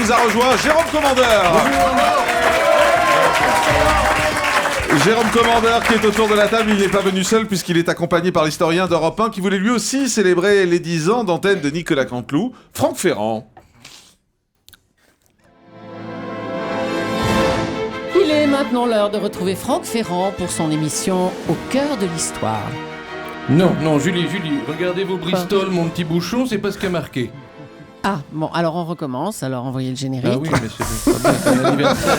nous a rejoint Jérôme Commandeur. Jérôme Commandeur qui est autour de la table, il n'est pas venu seul puisqu'il est accompagné par l'historien d'Europe 1 qui voulait lui aussi célébrer les 10 ans d'antenne de Nicolas Canteloup, Franck Ferrand. Il est maintenant l'heure de retrouver Franck Ferrand pour son émission Au cœur de l'histoire. Non, Julie, regardez vos Bristol, mon petit bouchon, c'est pas ce qui a marqué. Ah, bon, alors on recommence, alors envoyez le générique. Ah oui, mais c'est pas bien, c'est un anniversaire.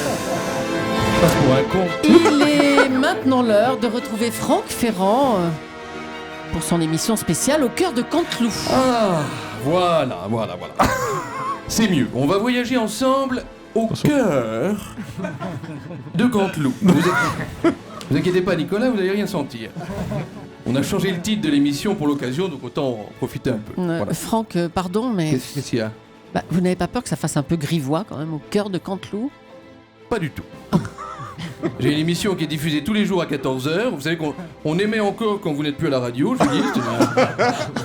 Passe pour un con. Il est maintenant l'heure de retrouver Franck Ferrand pour son émission spéciale Au cœur de Canteloup. Ah, voilà. C'est mieux, on va voyager ensemble au cœur de Canteloup. Vous inquiétez pas, Nicolas, vous n'allez rien sentir. On a changé le titre de l'émission pour l'occasion, donc autant en profiter un peu. Voilà. Franck, pardon, mais Qu'est-ce qu'il y a ? vous n'avez pas peur que ça fasse un peu grivois quand même, Au cœur de Canteloup? Pas du tout. J'ai une émission qui est diffusée tous les jours à 14h. Vous savez qu'on émet encore quand vous n'êtes plus à la radio, je vous dis.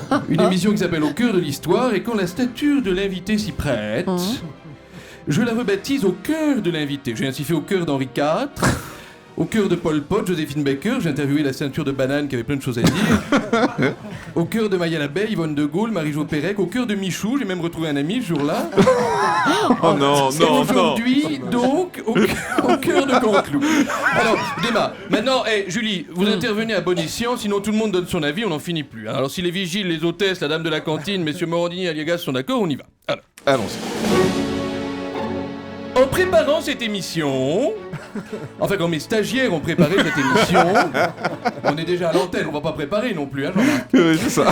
C'est une émission qui s'appelle Au cœur de l'histoire. Et quand la stature de l'invité s'y prête, je la rebaptise Au cœur de l'invité. J'ai ainsi fait Au cœur d'Henri IV, au cœur de Pol Pot, Joséphine Baker. J'ai interviewé la ceinture de banane qui avait plein de choses à dire. Au cœur de Maya Labeille, Yvonne de Gaulle, Marie-Jo Pérec. Au cœur de Michou, j'ai même retrouvé un ami ce jour-là. Oh non. Aujourd'hui, donc, au cœur de Canteloup. Alors, Déma, maintenant, Julie, vous intervenez à bon escient, sinon tout le monde donne son avis, on n'en finit plus. Alors, si les vigiles, les hôtesses, la dame de la cantine, messieurs Morandini et Aliagas sont d'accord, on y va. Alors, Allons-y. en préparant cette émission, enfin quand mes stagiaires ont préparé cette émission, on est déjà à l'antenne, on va pas préparer non plus, hein Jean-Marc. Oui, c'est ça.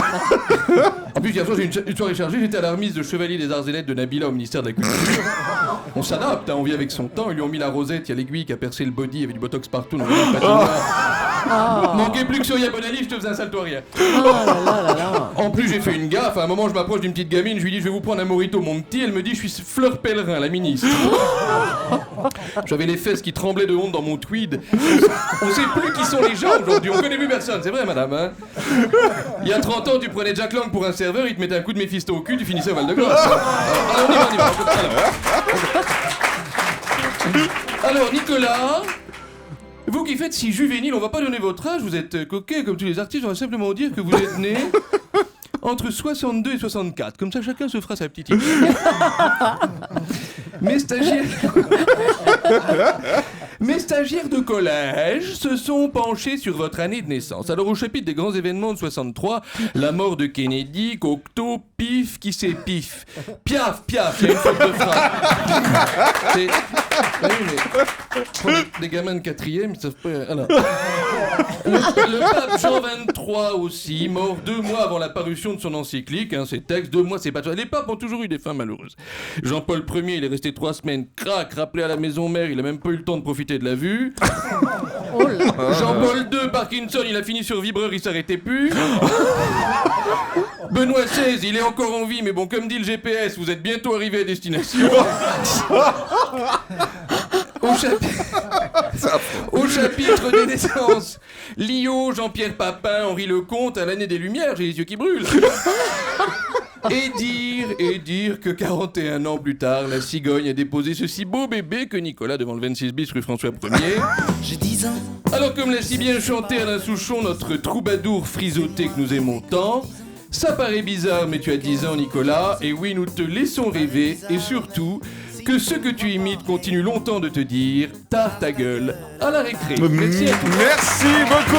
En plus, hier soir, j'ai une soirée chargée, j'étais à la remise de Chevalier des Arts et Lettres de Nabila au ministère de la Culture. On s'adapte, hein, on vit avec son temps, ils lui ont mis la rosette, il y a l'aiguille qui a percé le body, il y avait du botox partout, donc on patinoire. Manquait plus que Sonia Bonali, je te faisais un salto arrière. En plus, j'ai fait une gaffe, à un moment, je m'approche d'une petite gamine, je lui dis, je vais vous prendre un mojito, mon petit, elle me dit, je suis Fleur Pellerin, la ministre. J'avais les fesses qui tremblaient de honte dans mon tweed. On sait plus qui sont les gens aujourd'hui, on connaît plus personne, c'est vrai madame, hein. Il y a 30 ans, tu prenais Jack Lang pour un serveur, il te mettait un coup de Méphisto au cul, tu finissais au Val-de-Grâce. Alors, on y va. Alors, Nicolas, vous qui faites si juvénile, on va pas donner votre âge, vous êtes coquet comme tous les artistes, on va simplement dire que vous êtes né entre 62 et 64. Comme ça, chacun se fera sa petite idée. Mes stagiaires de collège se sont penchés sur votre année de naissance. Alors, au chapitre des grands événements de 63, la mort de Kennedy, Cocteau, Pif, qui c'est Pif ? Piaf, il y a une faute de frappe. C'est... Des gamins de 4e, ils savent pas... Alors. Le pape Jean XXIII aussi, mort 2 mois avant la parution de son encyclique, hein, ses textes, 2 mois, c'est pas... Les papes ont toujours eu des fins malheureuses. Jean-Paul Ier, il est resté 3 semaines, crac, rappelé à la maison mère, il a même pas eu le temps de profiter de la vue. Oh là. Jean-Paul II, Parkinson, il a fini sur vibreur, il s'arrêtait plus. Benoît XVI, il est encore en vie, mais bon, comme dit le GPS, vous êtes bientôt arrivé à destination. Au chapitre des naissances, Lio, Jean-Pierre Papin, Henri Lecomte, à l'année des Lumières, j'ai les yeux qui brûlent. Et dire que 41 ans plus tard, la cigogne a déposé ce si beau bébé que Nicolas devant le 26 bis rue François 1er. J'ai 10 ans. Alors comme l'a si bien chanté Alain Souchon, notre troubadour frisotté que nous aimons tant, ça paraît bizarre mais tu as 10 ans Nicolas, et oui nous te laissons rêver, et surtout, que ceux que tu imites continuent longtemps de te dire « Tard ta gueule » à la récré. Merci à tous. Merci beaucoup.